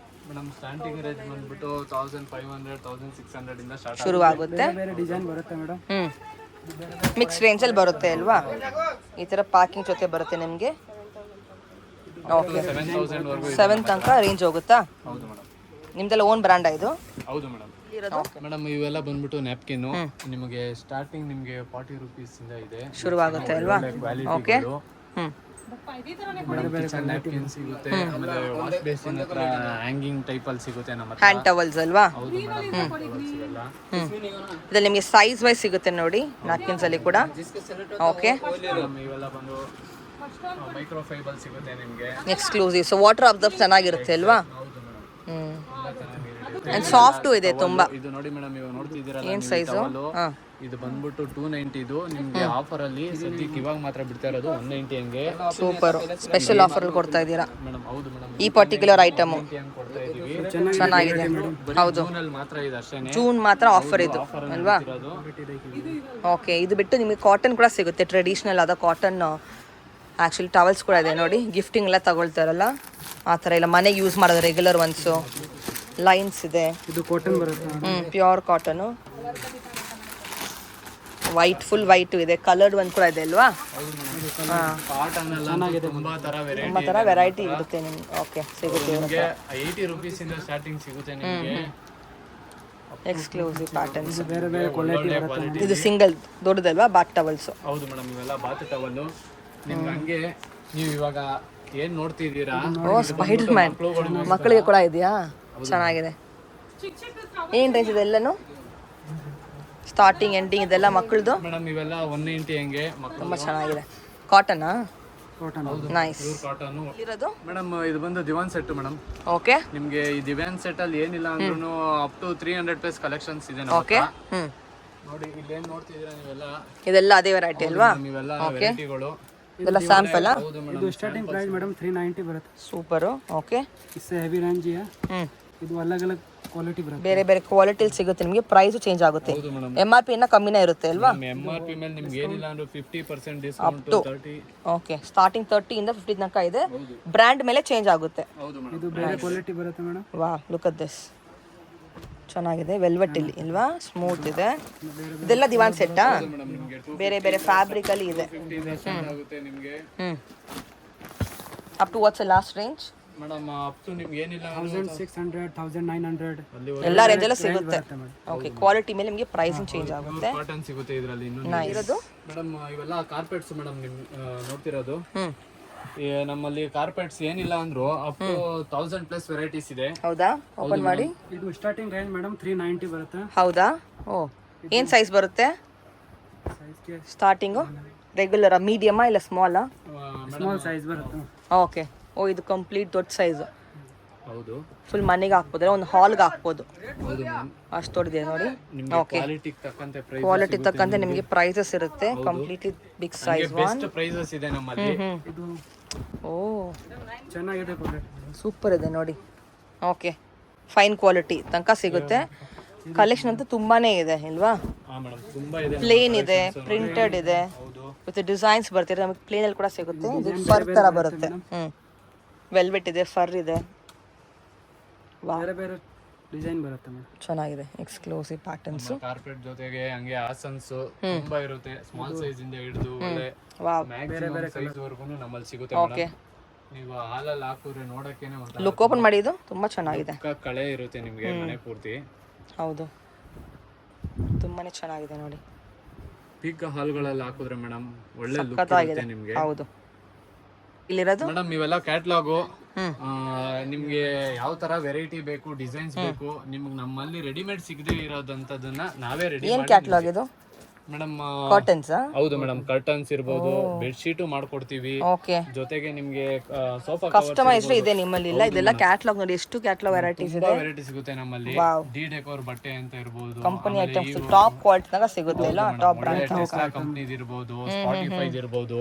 madam starting range ಬಂದ್ಬಿಟ್ಟು 1500 1600 ಇಂದ ಸ್ಟಾರ್ಟ್ ಶುರು ಆಗುತ್ತೆ ಬೇರೆ ಡಿಸೈನ್ ಬರುತ್ತೆ ಮೇಡಮ್ ಮಿಕ್ಸ್ ರೇಂಜಲ್ಲಿ ಬರುತ್ತೆ ಅಲ್ವಾ ಈ ಥರ ಪ್ಯಾಕಿಂಗ್ ಜೊತೆ ಬರುತ್ತೆ ನಿಮಗೆ ಓಕೆ 7000 ವರೆಗೂ 7 ತನಕ ರೇಂಜ್ ಹೋಗುತ್ತಾ ಹೌದು ಮೇಡಮ್ ನಿಮ್ದೆಲ್ಲ ಓನ್ ಬ್ರ್ಯಾಂಡ್ ಇದು ಹೌದು ಮೇಡಮ್ ಮೇಡಮ್ ಇವೆಲ್ಲ ಬಂದ್ಬಿಟ್ಟು ನ್ಯಾಪ್ಕಿನ್ ನಿಮಗೆ ಸ್ಟಾರ್ಟಿಂಗ್ ನಿಮಗೆ 40 ರುಪೀಸ್ ಇಂದ ಇದೆ ಶುರುವಾಗುತ್ತೆ ಅಲ್ವಾ ಓಕೆ ನ್ಯಾಪ್ಕಿನ್ ಸಿಗುತ್ತೆ ಆಮೇಲೆ ವಾಶ್ ಬೇಸಿನ್ ಹತ್ರ ಹ್ಯಾಂಗಿಂಗ್ ಟೈಪ್ ಅಲ್ಲಿ ಸಿಗುತ್ತೆ ನಮ್ಮ ಹತ್ರ ಹ್ಯಾಂಡ್ ಟವಲ್ಸ್ ಅಲ್ವಾ ಹೌದು ಮೇಡಮ್ ಇವೆಲ್ಲ ಇದ್ರಲ್ಲಿ ನಿಮಗೆ ಸೈಜ್ ವೈಸ್ ಸಿಗುತ್ತೆ ನೋಡಿ ನ್ಯಾಪ್ಕಿನ್ಸ್ ಅಲ್ಲಿ ಕೂಡ ಓಕೆ ಇವೆಲ್ಲ ಬಂದು ಮೈಕ್ರೋ ಫೈಬರ್ ಸಿಗುತ್ತೆ ನಿಮಗೆ ಎಕ್ಸ್ಕ್ಲೂಸಿವ್ ಸೊ ವಾಟರ್ ಅಬ್ಸರ್ವ್ ಚೆನ್ನಾಗಿರುತ್ತೆ ಅಲ್ವಾ ಹೌದು ಮೇಡಮ್ ಅಂಡ್ ಸಾಫ್ಟು ಇದೆ ತುಂಬಾ ಇದು ನೋಡಿ ಮೇಡಮ್ ಇವಾಗ ನೋಡ್ತಿದ್ದೀರಲ್ಲ ಏನು ಸೈಜು ಹಾಂ ಇದು ಬಂದ್ಬಿಟ್ಟು 290 ಇದು ನಿಮ್ಗೆ ಆಫರ್ ಅಲ್ಲಿ ಸದ್ಯಕ್ಕೆ ಇವಾಗ ಮಾತ್ರ ಬಿಡ್ತಾ ಇರೋದು 190 ಹಂಗೆ ಸೂಪರ್, ಸ್ಪೆಷಲ್ ಆಫರ್ ಕೊಡ್ತಾ ಇದ್ದೀರಾ ಮೇಡಮ್. ಹೌದು ಮೇಡಮ್, ಈ ಪರ್ಟಿಕ್ಯುಲರ್ ಐಟಮ್ ಹಂಗೆ ಕೊಡ್ತಾ ಇದೀವಿ. ಚೆನ್ನಾಗಿದೆ. ಹೌದು, ಜೂನಲ್ಲಿ ಮಾತ್ರ ಇದು ಅಷ್ಟೇನೆ, ಜೂನ್ ಮಾತ್ರ ಆಫರ್ ಇದು ಅಲ್ವಾ? ಇರೋದು. ಓಕೆ, ಇದು ಬಿಟ್ಟು ನಿಮಗೆ ಕಾಟನ್ ಕೂಡ ಸಿಗುತ್ತೆ, ಟ್ರೆಡಿಷ್ನಲ್ ಆದ ಕಾಟನ್ ಆ್ಯಕ್ಚುಲಿ ಟವಲ್ಸ್ ಕೂಡ ಇದೆ ನೋಡಿ. ಗಿಫ್ಟಿಂಗ್ ಎಲ್ಲ ತಗೊಳ್ತಾರಲ್ಲ ಆ ಥರ, ಇಲ್ಲ ಮನೆಗೆ ಯೂಸ್ ಮಾಡೋದು ರೆಗ್ಯುಲರ್ ಒನ್ಸು. ಲೈನ್ಸ್ ಇದೆ, ಇದು ಕಾಟನ್ ಬರುತ್ತೆ. Pure cotton, white, full white ಇದೆ. ಕಲರ್ಡ್ ಒಂದು ಕೂಡ ಇದೆ ಅಲ್ವಾ? ಕಾಟನ್ ಎಲ್ಲ ತುಂಬಾ ತರ ವೆರೈಟಿ, ತುಂಬ ಥರ ವೆರೈಟಿ ಇರುತ್ತೆ ನಿಮ್ಗೆ. ಓಕೆ, ಸಿಗುತ್ತೆ ನಿಮಗೆ 80 rupees ಇಂದ ಸ್ಟಾರ್ಟಿಂಗ್ ಸಿಗುತ್ತೆ ನಿಮಗೆ. Exclusive patterns. ಬೇರೆ ಬೇರೆ ಕ್ವಾಲಿಟಿ ಬರುತ್ತೆ. ಇದು ಸಿಂಗಲ್ ದೊಡ್ಡದಲ್ವಾ ಬಾತ್ ಟವಲ್ಸು? ಹೌದು ಮೇಡಮ್, ಇವೆಲ್ಲ ಬಾತ್ ಟವಲ್ಲು ನಿಮ್ಗೆ. ಹಂಗೆ ನೀವು ಇವಾಗ ಏನ್ ನೋಡ್ತಿದ್ದೀರಾ, ಓ, ಸ್ಪೈಡರ್ ಮ್ಯಾನ್ ಮಕ್ಕಳಿಗೆ ಕೂಡ ಇದೆಯಾ? ಚೆನ್ನಾಗಿದೆ. ಏನು ರೇಂಜ್ ಇದೆ ಎಲ್ಲನೂ? ಸ್ಟಾರ್ಟಿಂಗ್ ಎಂಡಿಂಗ್ ಇದೆಲ್ಲ ಮಕ್ಕಳದು? ಮೇಡಮ್ ಇವೆಲ್ಲ 190 ಹಂಗೆ ಮಕ್ಕಳು. ತುಂಬ ಚೆನ್ನಾಗಿದೆ. ಕಾಟನಾ? Cotton nice. ಕಾಟನ್ ಇರೋದು ಮೇಡಮ್. ಇದು ಬಂದು ದಿವಾನ್ ಸೆಟ್ ಮೇಡಮ್. ಓಕೆ, ನಿಮ್ಗೆ ಈ ದಿವಾನ್ ಸೆಟ್ ಅಲ್ಲಿ ಏನಿಲ್ಲ ಅಂದ್ರೂ ಅಪ್ ಟು 300+ ಕಲೆಕ್ಷನ್ಸ್ ಇದೆ ಓಕೆ. ನೋಡಿ. ಇಲ್ಲಿ ಏನ್ ನೋಡ್ತಿದ್ದೀರಾ ನೀವೆಲ್ಲ, ಇದೆಲ್ಲ ಅದೇ ವೆರೈಟಿ ಅಲ್ವಾ? ಇವೆಲ್ಲ ವೆರೈಟಿಗಳು. ಇದೆಲ್ಲ ಸ್ಯಾಂಪಲ್? ಹೌದು ಮೇಡಮ್. ಇದು ಸ್ಟಾರ್ಟಿಂಗ್ ಪ್ರೈಸ್ ಮೇಡಮ್ 390 ಬರುತ್ತೆ. ಸೂಪರು. ಓಕೆ, इससे हैवी रेंज है. ಇದು अलग अलग ಕ್ವಾಲಿಟಿ ಬರುತ್ತೆ. ಬೇರೆ ಬೇರೆ ಕ್ವಾಲಿಟಿಲಿ ಸಿಗುತ್ತೆ ನಿಮಗೆ. ಪ್ರೈಸು ಚೇಂಜ್ ಆಗುತ್ತೆ. ಹೌದು ಮೇಡಮ್. MRP ಇನ್ನ ಕಮ್ಮಿನೇ ಇರುತ್ತೆ ಅಲ್ವಾ? MRP ಮೇಲೆ ನಿಮ್ಗೆ ಏನಿಲ್ಲ ಅಂದ್ರೆ 50% ಡಿಸ್ಕೌಂಟ್, 30. ಓಕೆ, ಸ್ಟಾರ್ಟಿಂಗ್ 30 ಇಂದ 50 ತನಕ ಇದೆ. ಬ್ರ್ಯಾಂಡ್ ಮೇಲೆ ಚೇಂಜ್ ಆಗುತ್ತೆ. ಹೌದು ಮೇಡಮ್. ಇದು ಬೇರೆ ಕ್ವಾಲಿಟಿ ಬರುತ್ತೆ ಮೇಡಮ್. ವಾ, ಲುಕ್ ಅಟ್ ದಿಸ್. ಚೆನ್ನಾಗಿದೆ. ವೆಲ್ವೆಟ್ ಇಲ್ಲಿ ಇಲ್ವಾ? ಸ್ಮೂತ್ ಇದೆ. ಇದೆಲ್ಲ ದಿವಾನ್ ಸೆಟ್ಟಾ? ಮೇಡಮ್ ನಿಮ್ಗೆ ಬೇರೆ ಬೇರೆ ಫ್ಯಾಬ್ರಿಕ್ ಅಲ್ಲಿ ಇದೆ. 250 ಆಗುತ್ತೆ ನಿಮ್ಗೆ. Up to what's last range madam up to ನಿಮ್ಗೆ ಏನಿಲ್ಲ 1600 1900 ಎಲ್ಲ ರೇಂಜ್ ಎಲ್ಲ ಸಿಗುತ್ತೆ. ಓಕೆ, ಕ್ವಾಲಿಟಿ ಮೇಲೆ ನಿಮಗೆ ಪ್ರೈಸಿಂಗ್ ಚೇಂಜ್ ಆಗುತ್ತೆ. ಕಾಟನ್ ಸಿಗುತ್ತೆ ಇದರಲ್ಲಿ. ಇನ್ನು ಇರೋದು ಮೇಡಮ್ ಇವೆಲ್ಲ ಕಾರ್ಪೆಟ್ಸ್ ಮೇಡಮ್. ನಿಮ್ ನೋಡ್ತಿರೋದು ನಮ್ಮಲ್ಲಿ ಕಾರ್ಪೆಟ್ಸ್ ಏನಿಲ್ಲ ಅಂದ್ರು ಅಪ್ ಟು 1000+ ವೆರೈಟೀಸ್ ಇದೆ. ಹೌದಾ? ಓಪನ್ ಮಾಡಿ. ಇದು ಸ್ಟಾರ್ಟಿಂಗ್ ರೇಂಜ್ ಮೇಡಮ್ 390 ಬರುತ್ತೆ. ಹೌದಾ? ಓ, ಏನು ಸೈಜ್ ಬರುತ್ತೆ ಸೈಜ್ಗೆ ಸ್ಟಾರ್ಟಿಂಗು? ರೆಗ್ಯುಲರಾ, ಮೀಡಿಯಮಾ ಇಲ್ಲ ಸ್ಮಾಲಾ? ಸ್ಮಾಲ್ ಸೈಜ್ ಬರುತ್ತೆ. ಓಕೆ. ಓ, ಇದು ಕಂಪ್ಲೀಟ್ ದೊಡ್ಡ ಸೈಜು. ಹೌದು. ಫುಲ್ ಮನೆಗೆ ಹಾಕ್ಬೋದು, ಒಂದು ಹಾಲ್ಗೆ ಹಾಕ್ಬೋದು. ಹೌದು ಮೇಡಮ್. ಅಷ್ಟು ದೊಡ್ಡದಿದೆ ನೋಡಿ. ನಿಮ್ಗೆ ಓಕೆ, ಕ್ವಾಲಿಟಿಗೆ ತಕ್ಕಂತೆ ಪ್ರೈಸ್, ಕ್ವಾಲಿಟಿ ತಕ್ಕಂತೆ ನಿಮಗೆ ಪ್ರೈಸಸ್ ಇರುತ್ತೆ. Completely big size one. Best prices ಇದೆ ನಮ್ಮಲ್ಲಿ. ಇದು ಓ, ಚೆನ್ನಾಗಿದೆ ಕ್ವಾಲಿಟಿ. ಸೂಪರ್ ಇದೆ ನೋಡಿ. ಓಕೆ, ಫೈನ್ ಕ್ವಾಲಿಟಿ ತನಕ ಸಿಗುತ್ತೆ. ಕಲೆಕ್ಷನ್ ಅಂತೂ ತುಂಬಾನೇ ಇದೆ ಇಲ್ವಾ? ಹಾ ಮೇಡಮ್, ತುಂಬಾ ಇದೆ. ಪ್ಲೇನ್ ಇದೆ, ಪ್ರಿಂಟೆಡ್ ಇದೆ, ಹೌದು. ವಿತ್ ಡಿಸೈನ್ಸ್ ಬರ್ತಿದೆ. ನಮಗೆ ಪ್ಲೇನ್ ಅಲ್ಲಿ ಕೂಡ ಸಿಗುತ್ತೆ. ಇದು ಫರ್ ತರ ಬರುತ್ತೆ. ವೆಲ್ವೆಟ್ ಇದೆ, ಫರ್ ಇದೆ. ಬೇರೆ ಬೇರೆ ಡಿಸೈನ್ ಬರುತ್ತೆ ಮೇಡಮ್. ಚೆನ್ನಾಗಿದೆ. Exclusive patterns. ಕಾರ್ಪೆಟ್ ಜೊತೆಗೆ ಹಂಗೆ ಆಸನ್ಸ್ ತುಂಬಾ ಇರುತ್ತೆ. ಸ್ಮಾಲ್ ಸೈಜ್ ಇಂದ ಹಿಡಿದು ಒಳ್ಳೆ ವಾವ್, ಮ್ಯಾಕ್ಸಿಮಮ್ ಸೈಜ್ ವರ್ಗುನು ನಮ್ಮಲ್ಲಿ ಸಿಗುತ್ತೆ ಓಕೆ. ಮೇಡಮ್. ನೀವು ಹಾಲಲ್ಲಿ ಹಾಕಿದ್ರೆ ನೋಡಕ್ಕೇನೆ ಒಂಥರ ಲುಕ್ ಓಪನ್ ಮಾಡಿ. ಇದು ತುಂಬಾ ಚೆನ್ನಾಗಿದೆ. ಕಳೆ ಇರುತ್ತೆ ನಿಮ್ಗೆ ಮನೆ ಪೂರ್ತಿ. ಹೌದು, ತುಂಬಾನೇ ಚೆನ್ನಾಗಿದೆ ನೋಡಿ. ಪಿಗ್ ಹಾಲ್ಗಳಲ್ಲಿ ಹಾಕಿದ್ರೆ ಮೇಡಮ್ ಒಳ್ಳೆ ಲುಕ್ ಸಖತ್ತಾಗಿದೆ. ಇರುತ್ತೆ ನಿಮ್ಗೆ. ಹೌದು. ಇಲ್ಲಿರೋದು ಮೇಡಮ್ ಇವೆಲ್ಲ ಕ್ಯಾಟ್ಲಾಗು. ನಿಮ್ಗೆ ಯಾವ ತರ ವೆರೈಟಿ ಬೇಕು, ಡಿಸೈನ್ಸ್ ಬೇಕು, ನಿಮ್ಗೆ ನಮ್ಮಲ್ಲಿ ರೆಡಿಮೇಡ್ ಸಿಗದೆ ಇರೋದಂತದನ್ನ ನಾವೇ ರೆಡಿ ಏನ್ ಕ್ಯಾಟ್ಲಾಗ್ ಇದು? Madam cottons? ಹೌದು ಮೇಡಮ್. ಕರ್ಟನ್ಸ್ ಇರ್ಬೋದು, ಬೆಡ್ಶೀಟು ಮಾಡ್ಕೊಡ್ತೀವಿ. ಓಕೆ, ಜೊತೆಗೆ ನಿಮ್ಗೆ ಸೋಫಾ ಕಸ್ಟಮೈಸ್ಡ್ ಇದೆ ನಿಮ್ಮಲ್ಲಿ. ಇಲ್ಲ, ಇದೆಲ್ಲ ಕ್ಯಾಟ್ಲಾಗ್ ನೋಡಿ, ಎಷ್ಟು ಕ್ಯಾಟ್ಲಾಗ್ ವೆರೈಟೀಸ್ ಇದೆ. ವೆರೈಟಿ ಸಿಗುತ್ತೆ ನಮ್ಮಲ್ಲಿ. ಡಿ ಡೆಕೋರ್ ಬಟ್ಟೆ ಅಂತ ಇರ್ಬೋದು, ಕಂಪನಿ ಐಟಮ್ಸ್ ಟಾಪ್ ಕ್ವಾಲಿಟಿನಾಗ ಸಿಗುತ್ತೆ. ಇಲ್ಲ, ಟಾಪ್ ಬ್ರ್ಯಾಂಡ್. ಟೆಸ್ಲಾ ಕಂಪ್ನಿದ್ ಇರ್ಬೋದು, ಸ್ಪಾಟಿಫೈದ್ ಇರ್ಬೋದು.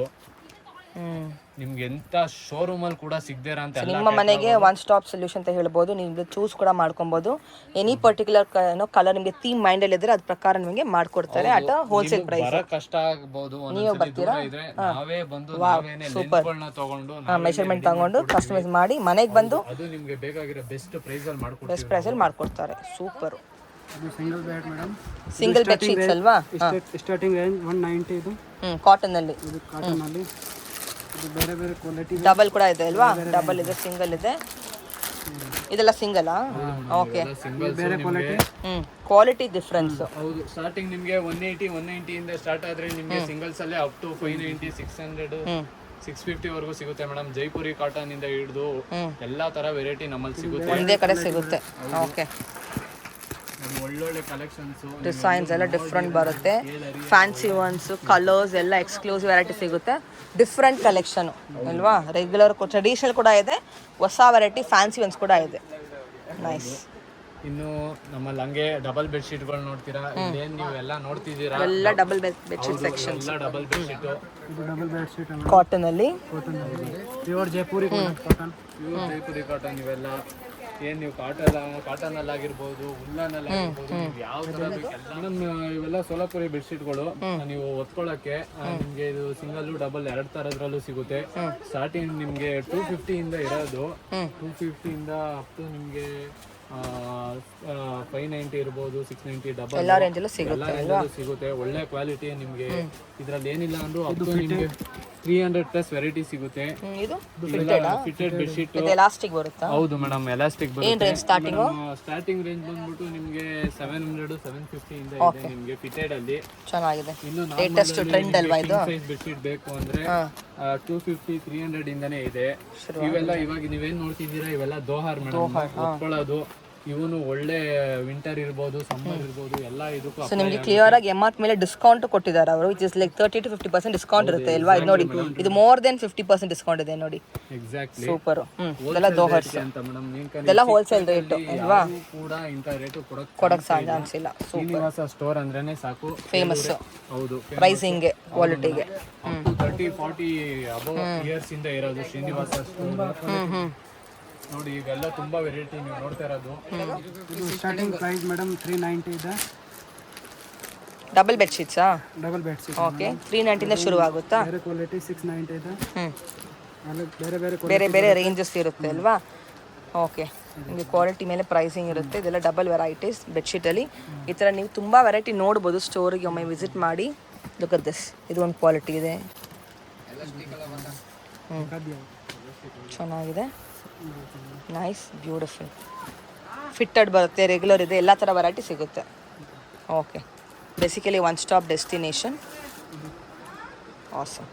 ನಿಮ್ಗೆ ಎಂತ ಶೋರೂಮ್ ಅಲ್ಲಿ ಕೂಡ ಸಿಗ್ದೇರಾ ಅಂತ ಎಲ್ಲ ನಿಮ್ಮ ಮನೆಗೆ ಒನ್ ಸ್ಟಾಪ್ ಸೊಲ್ಯೂಷನ್ ಅಂತ ಹೇಳ್ಬೋದು. ನೀವು ಚೂಸ್ ಕೂಡ ಮಾಡ್ಕೊಬಹುದು. ಎನಿ ಪರ್ಟಿಕ್ಯುಲರ್ ಕಲರ್ ನಿಮಗೆ ಥೀಮ್ ಮೈಂಡ್ ಅಲ್ಲಿ ಇದ್ರೆ ಅದ್ರ ಪ್ರಕಾರ ನಿಮಗೆ ಮಾಡ್ಕೊಡ್ತಾರೆ ಅಟ್ ಹೋಲ್ಸೇಲ್ ಪ್ರೈಸ್. ಬರಕ್ ಕಷ್ಟ ಆಗ್ಬೋದು, ಒಂದೊಂದ್ಸಲಿ ದೂರ ಇದ್ರೆ ನಾವೇ ಬಂದು ನಾವೇನೆ ಲೆನ್ಸ್ಗಳನ್ನ ತಗೊಂಡು ಮೆಷರ್ಮೆಂಟ್ ತಗೊಂಡು ಕಸ್ಟಮೈಸ್ ಮಾಡಿ ಮನೆಗೆ ಬಂದು ಅದು ನಿಮ್ಗೆ ಬೇಕಾಗಿರೋ ಬೆಸ್ಟ್ ಪ್ರೈಸ್ ಅಲ್ಲಿ ಮಾಡ್ಕೊಡ್ತೀವಿ. ಬೆಸ್ಟ್ ಪ್ರೈಸ್ ಅಲ್ಲಿ ಮಾಡ್ಕೊಡ್ತಾರೆ. ಸೂಪರ್. ಇದು single bed madam. Single bed sheets ಅಲ್ವಾ? ಸ್ಟಾರ್ಟಿಂಗ್ ರೇಂಜ್ 190 ಇದು. ಕಾಟನ್ ಅಲ್ಲಿ. ಇದು ಕಾಟನ್ ಅಲ್ಲಿ. ಇದು ಬೇರೆ ಬೇರೆ ಕ್ವಾಲಿಟಿ. ಡಬಲ್ ಕೂಡ ಇದೆ ಅಲ್ವಾ? ಡಬಲ್ ಇದೆ, ಸಿಂಗಲ್ ಇದೆ. ಇದೆಲ್ಲ ಸಿಂಗಲ್? ಓಕೆ, ಬೇರೆ ಕ್ವಾಲಿಟಿ. Quality difference. ಹೌದು. ಸ್ಟಾರ್ಟಿಂಗ್ ನಿಮ್ಗೆ 180 ಇಂದ ಸ್ಟಾರ್ಟ್ ಆದ್ರೆ ನಿಮ್ಗೆ ಸಿಂಗಲ್ಸ್ ಅಲ್ಲೇ ಅಪ್ ಟು 590 600 650 ವರೆಗೂ ಸಿಗುತ್ತೆ ಮೇಡಮ್. ಜೈಪುರಿ ಕಾಟನ್ ಇಂದ ಹಿಡಿದು ಎಲ್ಲಾ ತರ ವೆರೈಟಿ ನಮ್ಮಲ್ಲಿ ಸಿಗುತ್ತೆ. ಒಂದೇ ಕಡೆ ಸಿಗುತ್ತೆ. ಓಕೆ, ಒಳ್ಳೊಳ್ಳೆ ಕಲೆಕ್ಷನ್ಸ್, ಡಿಸೈನ್ಸ್ ಎಲ್ಲ ಡಿಫ್ರೆಂಟ್ ಬರುತ್ತೆ. ಫ್ಯಾನ್ಸಿ ಒನ್ಸ್, ಕಲರ್ಸ್ ಎಲ್ಲ ಎಕ್ಸ್ಕ್ಲೂಸಿವ್ ವೆರೈಟಿ ಸಿಗುತ್ತೆ. ಡಿಫ್ರೆಂಟ್ ಕಲೆಕ್ಷನ್ ಅಲ್ವಾ? ರೆಗ್ಯುಲರ್ ಟ್ರೆಡಿಷನಲ್ ಕೂಡ ಇದೆ, ಹೊಸ ವೆರೈಟಿ ಫ್ಯಾನ್ಸಿ ಒನ್ಸ್ ಕೂಡ ಇದೆ. ನೈಸ್. ಇನ್ನು ನಮ್ಮಲ್ಲಿ ಹಂಗೆ ಡಬಲ್ ಬೆಡ್ಶೀಟ್ಗಳು ನೋಡ್ತೀರಾ, ಇಲ್ಲೇನ್ ನೀವು ಎಲ್ಲ ನೋಡ್ತಿದ್ದೀರಾ ಎಲ್ಲ ಡಬಲ್ ಬೆಡ್ಶೀಟ್ ಸೆಕ್ಷನ್, ಎಲ್ಲ ಡಬಲ್ ಬೆಡ್ಶೀಟು, ಇದು ಡಬಲ್ ಬೆಡ್ ಶೀಟ್ ಕಾಟನಲ್ಲಿ. Pure Jaipuri cotton. Pure Jaipuri cotton. ಇವೆಲ್ಲ ಏನ್ ನೀವು ಕಾಟನ್ ಆಗಿರ್ಬೋದು, ಉಲ್ಲನ್ ಆಗಿರ್ಬೋದು, ನೀವು ಯಾವ ತರ ಬೇಕೆಲ್ಲ. ಮೇಡಮ್ ಇವೆಲ್ಲ ಸೋಲಾಪುರಿ ಬೆಡ್ಶೀಟ್ಗಳು ನೀವು ಒತ್ಕೊಳ್ಳಕ್ಕೆ ನಿಮ್ಗೆ ಇದು ಸಿಂಗಲ್ ಡಬಲ್ 2 ತರದ್ರಲ್ಲೂ ಸಿಗುತ್ತೆ. ಸ್ಟಾರ್ಟಿಂಗ್ ನಿಮ್ಗೆ 250 ಇಂದ ಇರೋದು, 250 ಇಂದ ಅಪ್ ಟು ನಿಮ್ಗೆ 590 ಇರ್ಬೋದು, 690 ಡಬಲ್ ಎಲ್ಲ ರೇಂಜಲ್ಲೂ ಸಿಗುತ್ತೆ. ಎಲ್ಲ ರೇಂಜಲ್ಲೂ ಸಿಗುತ್ತೆ. ಒಳ್ಳೆ ಕ್ವಾಲಿಟಿ. ನಿಮ್ಗೆ ಇದ್ರಲ್ಲಿ ಏನಿಲ್ಲ ಅಂದ್ರೂ ಅಪ್ ಟು ನಿಮ್ಗೆ 300+ ವೆರೈಟಿ ಸಿಗುತ್ತೆ. ಇದು ಫಿಟೆಡ್ ಬೆಡ್ಶೀಟ್. ಇದು ಎಲಾಸ್ಟಿಕ್ ಬರುತ್ತಾ? ಹೌದು ಮೇಡಮ್, ಎಲಾಸ್ಟಿಕ್ ಏನ್ ಬರುತ್ತೆ. Range starting? ಸ್ಟಾರ್ಟಿಂಗ್ ರೇಂಜ್ ಬಂದ್ಬಿಟ್ಟು ನಿಮ್ಗೆ 700 750 ಇಂದ ಇದೆ ನಿಮ್ಗೆ ಫಿಟೆಡ್ ಅಲ್ಲಿ. ಚೆನ್ನಾಗಿದೆ. ಇನ್ನು ಲೇಟೆಸ್ಟ್ ಟ್ರೆಂಡ್ ಅಲ್ವಾ ಇದು? ಸೈಜ್ ಬೆಡ್ಶೀಟ್ ಬೇಕು ಅಂದ್ರೆ 250 300 ಇಂದಾನೇ ಇದೆ. ಇವೆಲ್ಲ ಇವಾಗ ನೀವೇನ್ ನೋಡ್ತಿದ್ದೀರಾ ಇವೆಲ್ಲ ದೋಹಾರ್ ಮೇಡಮ್, ಒತ್ಕೊಳ್ಳೋದು. ಇವನು ಒಳ್ಳೆ ವಿಂಟರ್ ಇರ್ಬೋದು, ಸಮ್ಮರ್ ಇರ್ಬೋದು, ಎಲ್ಲ ಇದಕ್ಕೂ. ಸೊ ನಿಮಗೆ ಕ್ಲಿಯರ್ ಆಗಿ MRP ಮೇಲೆ ಡಿಸ್ಕೌಂಟ್ ಕೊಟ್ಟಿದ್ದಾರೆ ಅವರು, which is like 30 to 50% discount ಇರುತ್ತೆ ಅಲ್ವಾ? ಇದು ನೋಡಿ, ಇದು ಮೋರ್ ದೆನ್ 50% ಡಿಸ್ಕೌಂಟ್ ಇದೆ ನೋಡಿ. Exactly super. ಇದೆಲ್ಲ ದೋಹರ್ಸ್ ಅಂತ ಮೇಡಮ್. ಇದೆಲ್ಲ ಹೋಲ್ಸೇಲ್ ರೇಟ್ ಅಲ್ವಾ? ಕೂಡ ಇಂಥ ರೇಟ್ ಕೊಡಕ್ ಚಾನ್ಸ್ ಇಲ್ಲ. ಶ್ರೀನಿವಾಸ ಸ್ಟೋರ್ ಅಂದ್ರೇನೆ ಸಾಕು, ಫೇಮಸ್. ಹೌದು, ಪ್ರೈಸಿಂಗ್ ಕ್ವಾಲಿಟಿಗೆ 30-40 ಅಬೌವ್ ಇಯರ್ಸ್ ಇಂದ ಇರೋದು ಶ್ರೀನಿವಾಸ ಸ್ಟೋರ್. ನೋಡಿ ಇವೆಲ್ಲ ತುಂಬಾ ವೆರೈಟಿ ನೀವು ನೋಡ್ತಾ ಇರೋದು. ಇದು ಸ್ಟಾರ್ಟಿಂಗ್ ಪ್ರೈಸ್ ಮೇಡಮ್ 390 ಇದೆ. ಡಬಲ್ ಬೆಡ್ಶೀಟ್ಸಾ? Double bed sheet. ಓಕೆ, 390 ಇಂದ ಶುರು ಆಗುತ್ತಾ? ಬೇರೆ ಕ್ವಾಲಿಟಿ 690 ಇದೆ. ಬೇರೆ ಬೇರೆ ಬೇರೆ ಬೇರೆ ರೇಂಜಸ್ ಇರುತ್ತೆ ಅಲ್ವಾ? ಓಕೆ, ನಿಮಗೆ ಕ್ವಾಲಿಟಿ ಮೇಲೆ ಪ್ರೈಸಿಂಗ್ ಇರುತ್ತೆ. ಇದೆಲ್ಲ ಡಬಲ್ ವೆರೈಟೀಸ್ ಬೆಡ್ಶೀಟಲ್ಲಿ. ಈ ಥರ ನೀವು ತುಂಬ ವೆರೈಟಿ ನೋಡ್ಬೋದು. ಸ್ಟೋರಿಗೆ ಒಮ್ಮೆ ವಿಸಿಟ್ ಮಾಡಿ. ಲುಕ್ ಅಟ್ ದಿಸ್, ಇದು ಒಂದು ಕ್ವಾಲಿಟಿ ಇದೆ. ಚೆನ್ನಾಗಿದೆ, ನೈಸ್, ಬ್ಯೂಟಿಫುಲ್. ಫಿಟ್ಟೆಡ್ ಬರುತ್ತೆ, ರೆಗ್ಯುಲರ್ ಇದೆ, ಎಲ್ಲ ಥರ ವೆರೈಟಿ ಸಿಗುತ್ತೆ. Okay, basically one stop destination. Awesome.